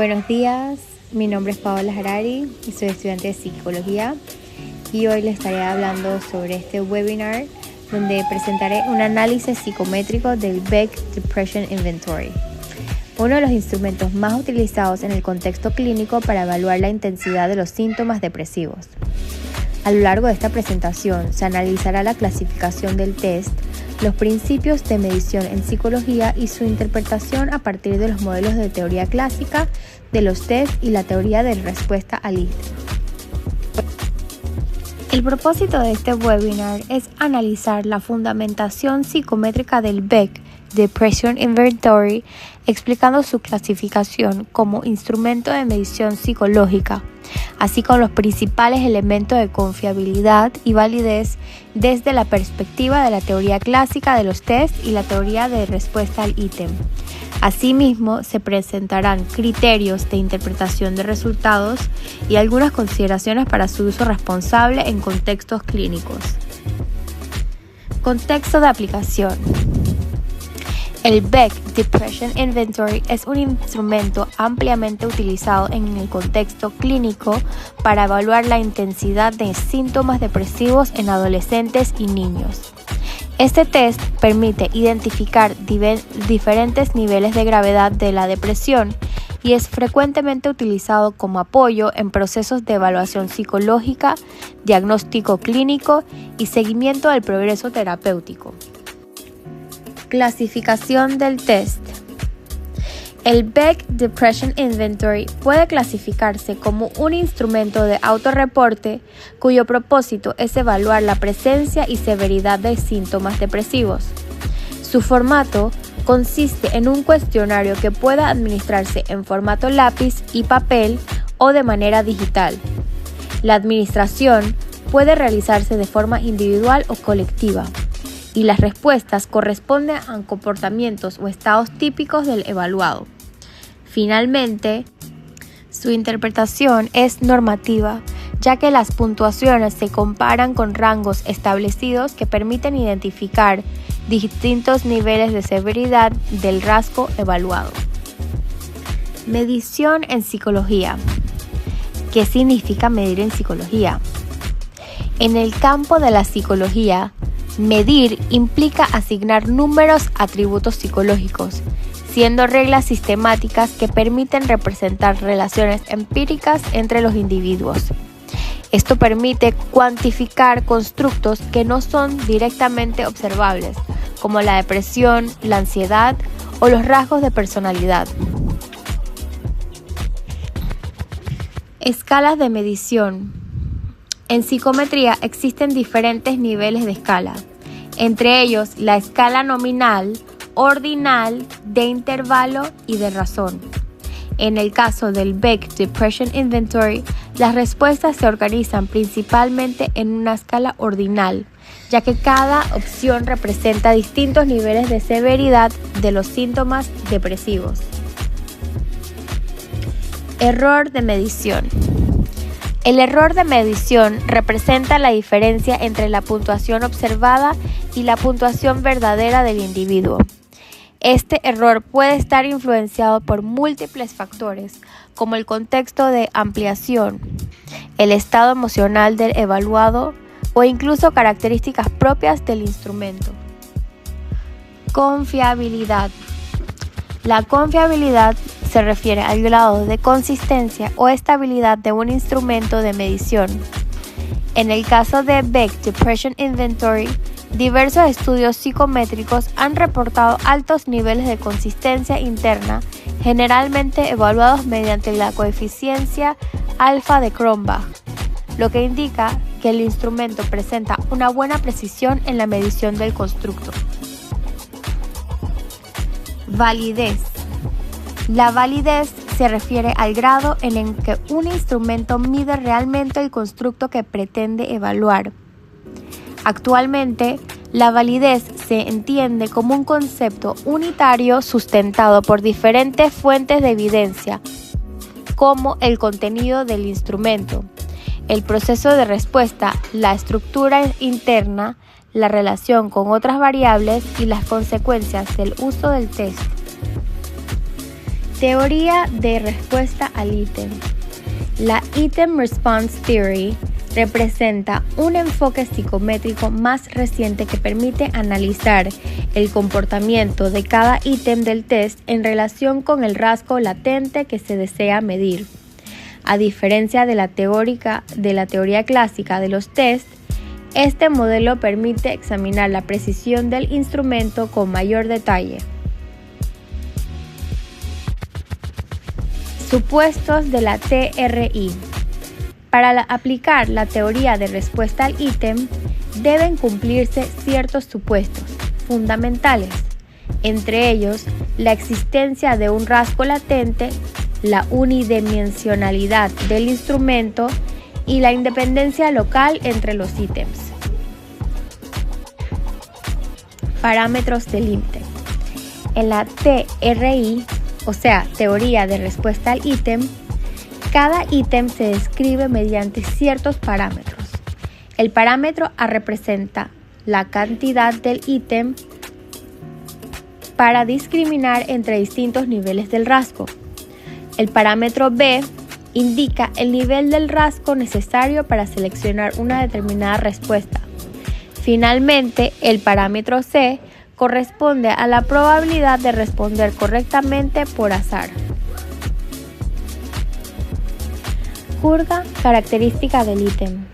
Buenos días, mi nombre es Paola Harari y soy estudiante de psicología y hoy les estaré hablando sobre este webinar donde presentaré un análisis psicométrico del Beck Depression Inventory, uno de los instrumentos más utilizados en el contexto clínico para evaluar la intensidad de los síntomas depresivos. A lo largo de esta presentación se analizará la clasificación del test, los principios de medición en psicología y su interpretación a partir de los modelos de teoría clásica de los test y la teoría de respuesta al ítem. El propósito de este webinar es analizar la fundamentación psicométrica del Beck Depression Inventory, explicando su clasificación como instrumento de medición psicológica, así como los principales elementos de confiabilidad y validez desde la perspectiva de la teoría clásica de los test y la teoría de respuesta al ítem. Asimismo, se presentarán criterios de interpretación de resultados y algunas consideraciones para su uso responsable en contextos clínicos. Contexto de aplicación. El Beck Depression Inventory es un instrumento ampliamente utilizado en el contexto clínico para evaluar la intensidad de síntomas depresivos en adolescentes y niños. Este test permite identificar diferentes niveles de gravedad de la depresión y es frecuentemente utilizado como apoyo en procesos de evaluación psicológica, diagnóstico clínico y seguimiento del progreso terapéutico. Clasificación del test. El Beck Depression Inventory puede clasificarse como un instrumento de autorreporte cuyo propósito es evaluar la presencia y severidad de síntomas depresivos. Su formato consiste en un cuestionario que pueda administrarse en formato lápiz y papel o de manera digital. La administración puede realizarse de forma individual o colectiva, y las respuestas corresponden a comportamientos o estados típicos del evaluado. Finalmente, su interpretación es normativa, ya que las puntuaciones se comparan con rangos establecidos que permiten identificar distintos niveles de severidad del rasgo evaluado. Medición en psicología. ¿Qué significa medir en psicología? En el campo de la psicología, medir implica asignar números a atributos psicológicos, siendo reglas sistemáticas que permiten representar relaciones empíricas entre los individuos. Esto permite cuantificar constructos que no son directamente observables, como la depresión, la ansiedad o los rasgos de personalidad. Escalas de medición. En psicometría existen diferentes niveles de escala, entre ellos la escala nominal, ordinal, de intervalo y de razón. En el caso del Beck Depression Inventory, las respuestas se organizan principalmente en una escala ordinal, ya que cada opción representa distintos niveles de severidad de los síntomas depresivos. Error de medición. El error de medición representa la diferencia entre la puntuación observada y la puntuación verdadera del individuo. Este error puede estar influenciado por múltiples factores, como el contexto de ampliación, el estado emocional del evaluado o incluso características propias del instrumento. Confiabilidad. La confiabilidad se refiere al grado de consistencia o estabilidad de un instrumento de medición. En el caso de Beck Depression Inventory, diversos estudios psicométricos han reportado altos niveles de consistencia interna, generalmente evaluados mediante la coeficiencia alfa de Cronbach, lo que indica que el instrumento presenta una buena precisión en la medición del constructo. Validez. La validez se refiere al grado en el que un instrumento mide realmente el constructo que pretende evaluar. Actualmente, la validez se entiende como un concepto unitario sustentado por diferentes fuentes de evidencia, como el contenido del instrumento, el proceso de respuesta, la estructura interna, la relación con otras variables y las consecuencias del uso del test. Teoría de respuesta al ítem. La Item Response Theory representa un enfoque psicométrico más reciente que permite analizar el comportamiento de cada ítem del test en relación con el rasgo latente que se desea medir. A diferencia de la teoría clásica de los test, este modelo permite examinar la precisión del instrumento con mayor detalle. Supuestos de la TRI. Para aplicar la teoría de respuesta al ítem, deben cumplirse ciertos supuestos fundamentales, entre ellos la existencia de un rasgo latente, la unidimensionalidad del instrumento y la independencia local entre los ítems. Parámetros del ítem. En la TRI, o sea, teoría de respuesta al ítem, cada ítem se describe mediante ciertos parámetros. El parámetro A representa la cantidad del ítem para discriminar entre distintos niveles del rasgo. El parámetro B indica el nivel del rasgo necesario para seleccionar una determinada respuesta. Finalmente, el parámetro C corresponde a la probabilidad de responder correctamente por azar. Curva característica del ítem.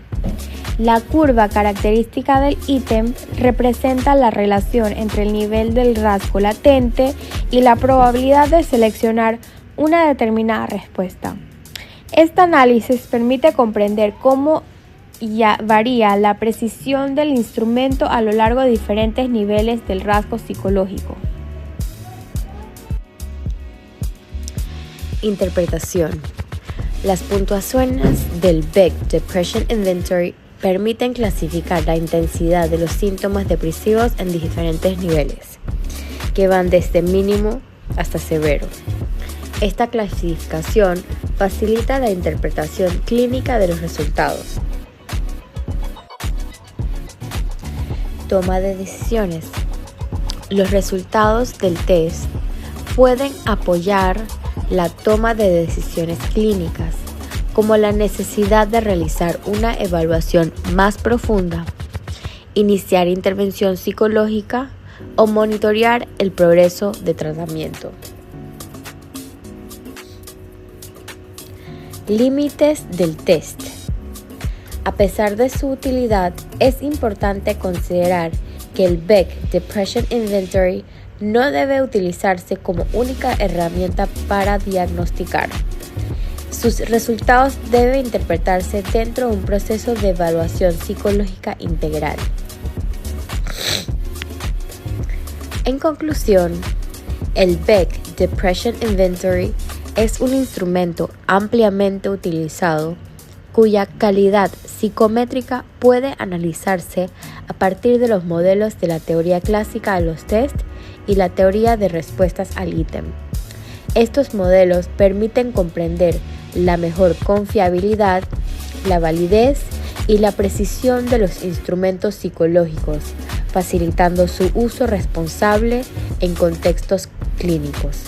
La curva característica del ítem representa la relación entre el nivel del rasgo latente y la probabilidad de seleccionar una determinada respuesta. Este análisis permite comprender cómo varía la precisión del instrumento a lo largo de diferentes niveles del rasgo psicológico. Interpretación. Las puntuaciones del Beck Depression Inventory permiten clasificar la intensidad de los síntomas depresivos en diferentes niveles, que van desde mínimo hasta severo. Esta clasificación facilita la interpretación clínica de los resultados. Toma de decisiones. Los resultados del test pueden apoyar la toma de decisiones clínicas, como la necesidad de realizar una evaluación más profunda, iniciar intervención psicológica o monitorear el progreso de tratamiento. Límites del test. A pesar de su utilidad, es importante considerar que el Beck Depression Inventory no debe utilizarse como única herramienta para diagnosticar. Sus resultados deben interpretarse dentro de un proceso de evaluación psicológica integral. En conclusión, el Beck Depression Inventory es un instrumento ampliamente utilizado cuya calidad psicométrica puede analizarse a partir de los modelos de la teoría clásica de los test y la teoría de respuestas al ítem. Estos modelos permiten comprender la mejor confiabilidad, la validez y la precisión de los instrumentos psicológicos, facilitando su uso responsable en contextos clínicos.